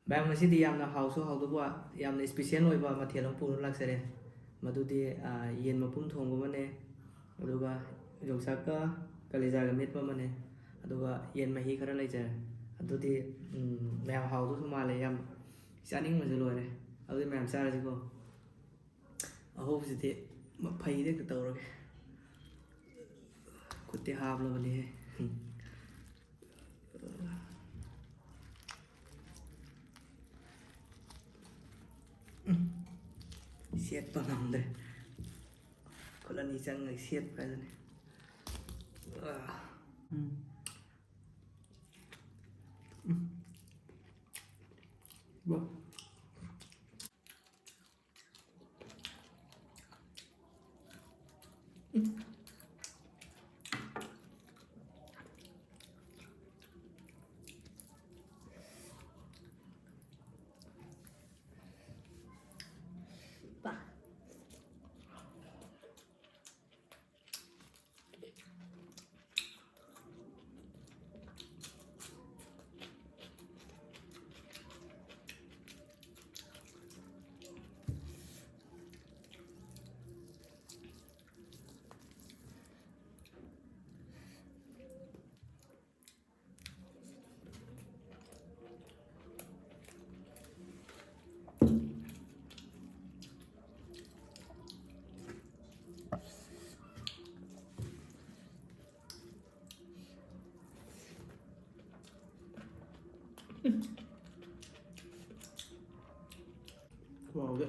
ꯃꯌꯥꯝ ꯉꯁꯤꯗꯤ ꯌꯥꯝꯅ ꯍꯥꯎꯁꯨ ꯍꯥꯎꯗꯧꯕ ꯌꯥꯝꯅ ꯏꯁꯄꯤꯁꯦꯜ ꯑꯣꯏꯕ ꯃꯊꯦꯜ ꯑꯃ ꯄꯨꯔ ꯂꯥꯛꯆꯔꯦ ꯃꯗꯨꯗꯤ ꯌꯦꯟ ꯃꯄꯨꯝ ꯊꯣꯡꯕ ꯑꯃꯅꯦ ꯑꯗꯨꯒ ꯌꯣꯡꯆꯥꯛꯀ ꯀꯂꯦꯖꯥꯒ ꯃꯦꯠꯄ ꯑꯃꯅꯦ ꯑꯗꯨꯒ ꯌꯦꯟ ꯃꯍꯤ ꯈꯔ ꯂꯩꯖꯔꯦ ꯑꯗꯨꯗꯤ ꯃꯌꯥꯝ ꯍꯥꯎꯗꯧꯁꯨ ꯃꯥꯜꯂꯦ ꯌꯥꯝ ꯆꯥꯅꯤꯡꯕꯁꯨ ꯂꯣꯏꯔꯦ ꯑꯗꯨꯗꯤ ꯃꯌꯥꯝ ꯆꯥꯔꯁꯤꯀꯣ ꯑꯍꯧꯕꯁꯤꯗꯤ ꯐꯩꯗ ꯍꯦꯛꯇ ꯇꯧꯔꯒꯦ ꯈꯨꯠꯇꯤ ꯍꯥꯝꯂꯕꯅꯤꯍꯦ ꯁꯦꯠꯄ ꯉꯝꯗ꯭ꯔꯦ ꯈꯨꯠ ꯑꯅꯤ ꯆꯪꯉꯒ ꯁꯦꯠꯄ ꯍꯥꯏꯗꯨꯅꯤ ꯋꯥ ꯈꯨꯍꯥꯎꯗꯤ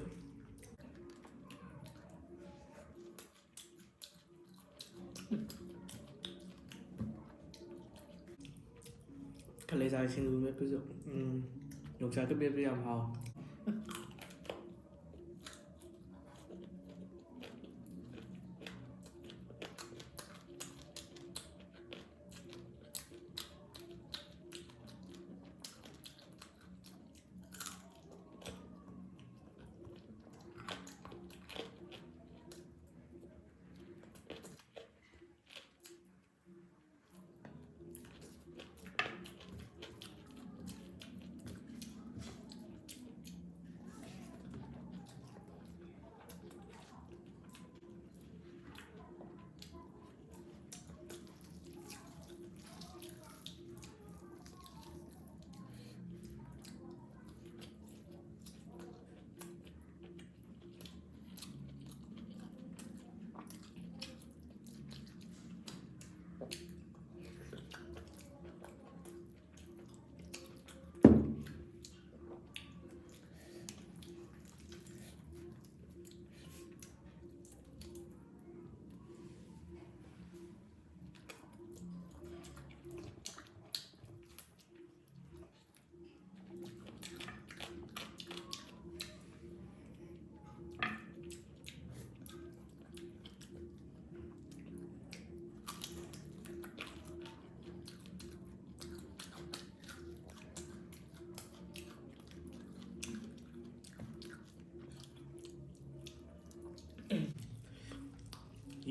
ꯀꯂꯦꯖꯥ ꯁꯤꯡꯖꯨ ꯃꯦꯠꯄꯁꯨ ꯌꯣꯡꯆꯥꯛꯀ ꯃꯦꯠꯄꯁꯨ ꯌꯥꯝ ꯍꯥꯎꯋꯦ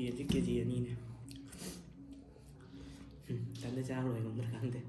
ꯌꯦꯟꯁꯤ ꯀꯦꯖꯤ ꯑꯅꯤꯅꯦ ꯏꯊꯟꯇ ꯆꯥ ꯂꯣꯏ ꯉꯝꯗ꯭ꯔꯥ ꯈꯪꯗꯦ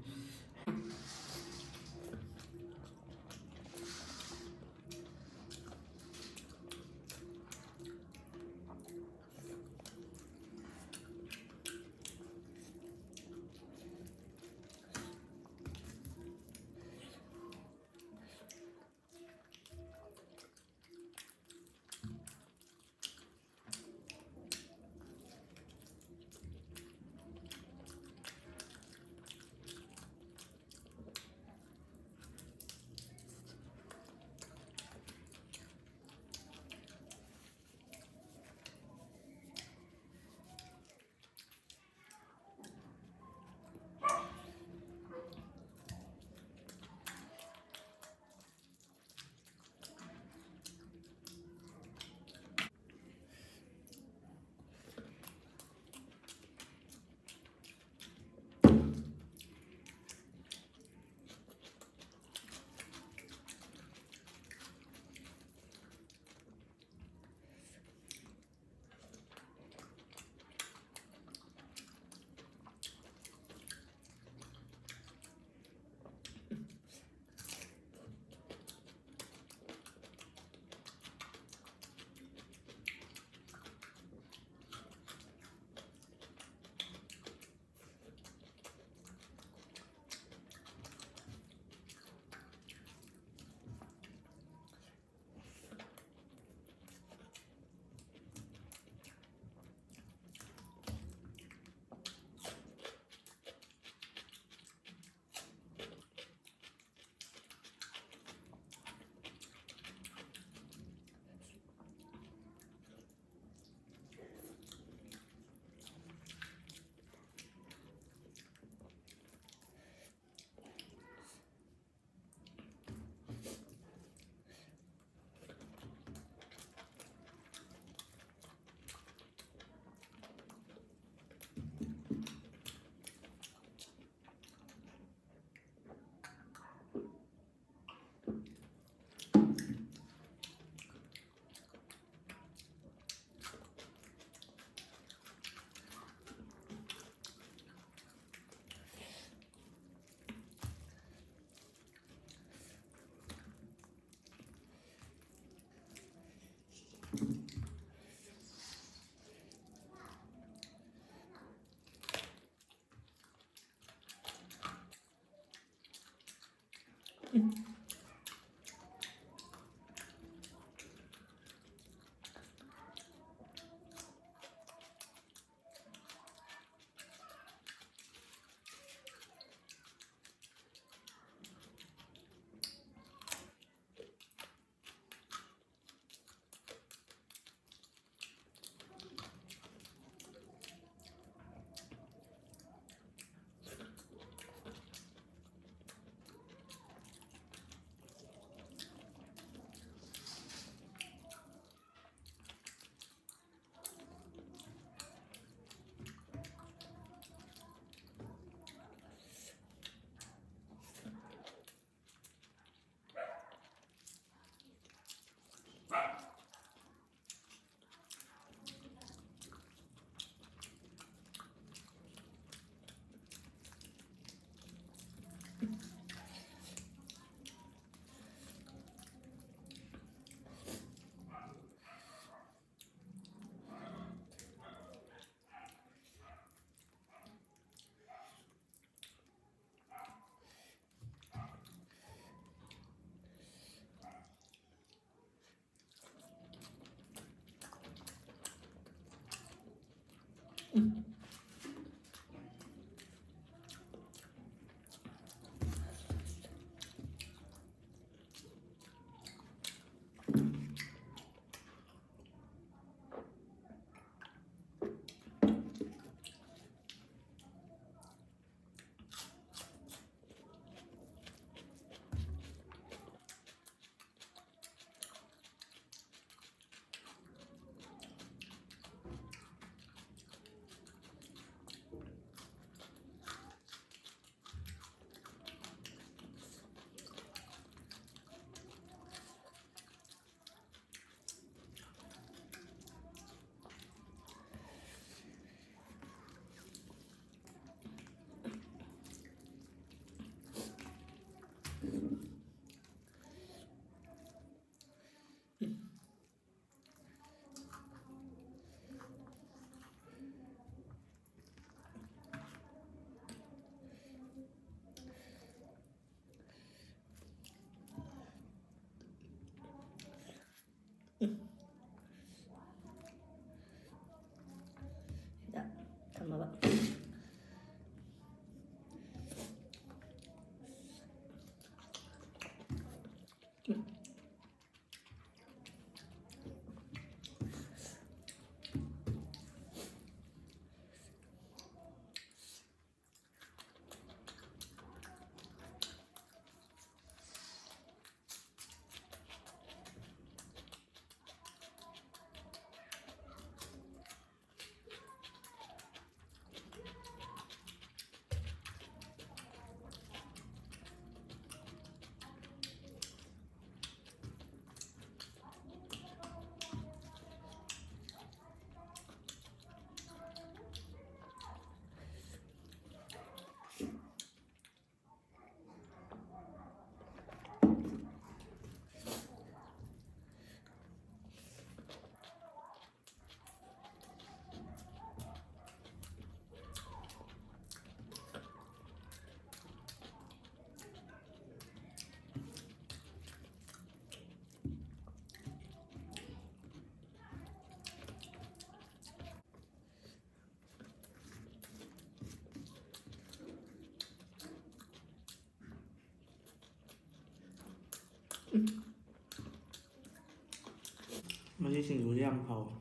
ꯃꯁꯤ ꯁꯤꯡꯖꯨꯁꯦ ꯌꯥꯝ ꯍꯥꯎꯋꯦ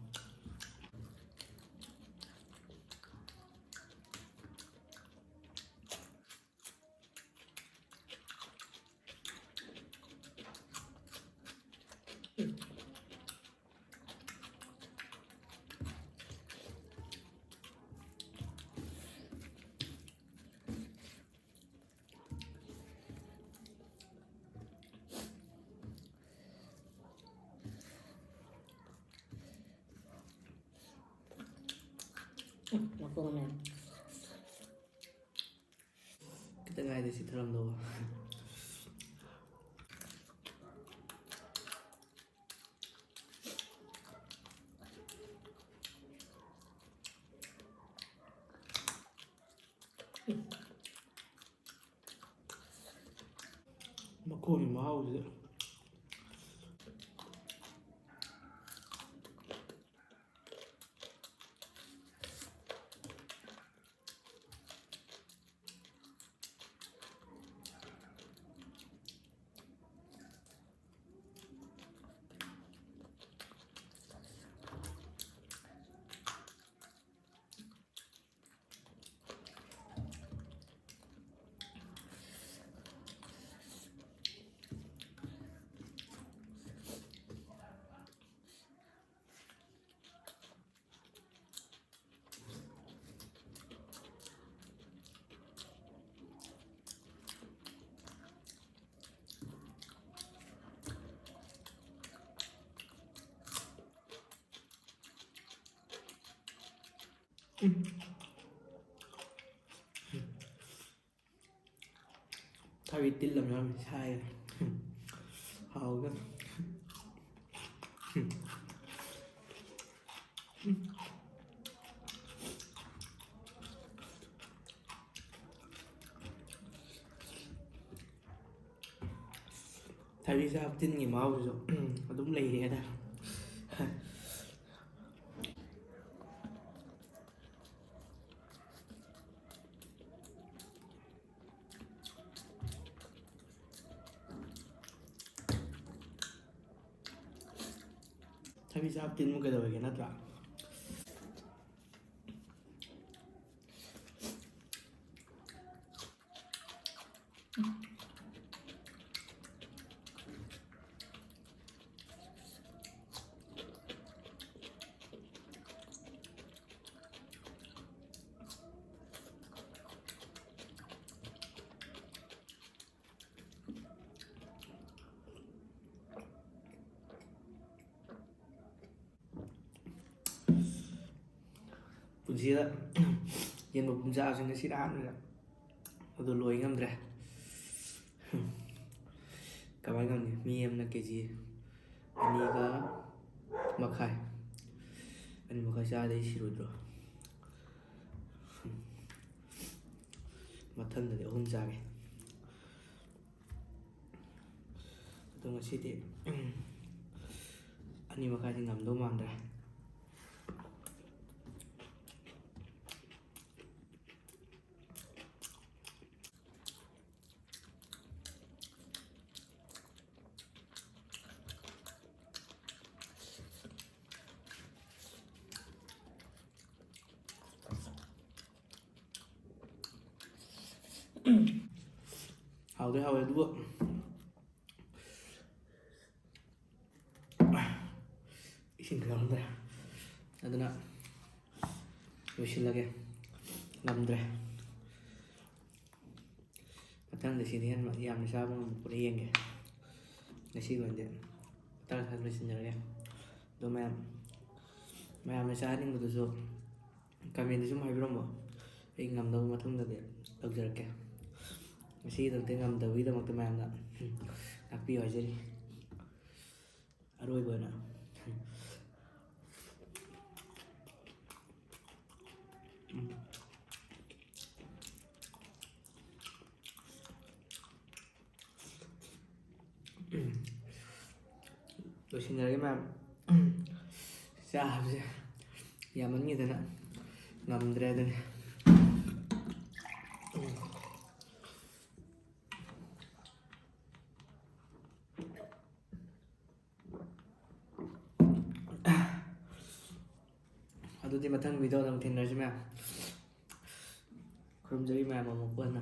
Mapungnya. Kita nggak ada sitram doang. Makoy mau sih. Thay tin làm sao mình sai hầu lắm thay vì sao tin nghỉ máu rồi đúng lì vậy ta thay vì sao tin một cái đời cái nát lại ꯄꯨꯟꯁꯤꯗ ꯌꯦꯟꯕ ꯄꯨꯡꯆꯥꯁꯤꯡ ꯑꯁꯤ ꯍꯥꯟꯅ ꯑꯗꯨ ꯂꯣꯏ ꯉꯝꯗ꯭ꯔꯦ ꯀꯃꯥꯏꯅ ꯉꯝꯅꯤ ꯃꯤ ꯑꯃꯅ ꯀꯦꯖꯤ 2.5 ꯆꯥꯗꯩ ꯁꯤꯔꯣꯏꯗ꯭ꯔꯣ ꯃꯊꯪꯗꯗꯤ 3 ꯆꯥꯒꯦ ꯑꯗꯣ ꯉꯁꯤꯗꯤ 2.5ꯗꯤ ꯉꯝꯗꯧ ꯃꯥꯟꯗ꯭ꯔꯦ hào hào đúng không xin lỗi rồi ಅದನ್ನ ಲೋಯಿಸಿಲ್ಲಗೆ ngầm matang di sini kan yang bisa mengumpul yang ya nasi banyak tak harus sebenarnya do maya bisa nih gitu so kami itu cuma ibram mo ngam daw matang dari dokter ke nasi itu ngam daw itu waktu maya na api aja nih arway bana loisinarage ma'am ꯆꯥꯕꯁꯦ ꯌꯥꯝꯃꯟꯈꯤꯗꯅ ꯉꯝꯗ꯭ꯔꯦ ꯑꯗꯨꯅꯤ ꯑꯗꯨꯗꯤ ꯃꯊꯪ ꯚꯤꯗꯤꯑꯣꯗ ꯑꯃꯨꯛ ꯊꯦꯡꯅꯔꯁꯤ ꯃꯌꯥꯝ ꯈꯨꯔꯨꯝꯖꯔꯤ ꯃꯌꯥꯝ ꯑꯃꯨꯛ ꯄꯨꯟꯅ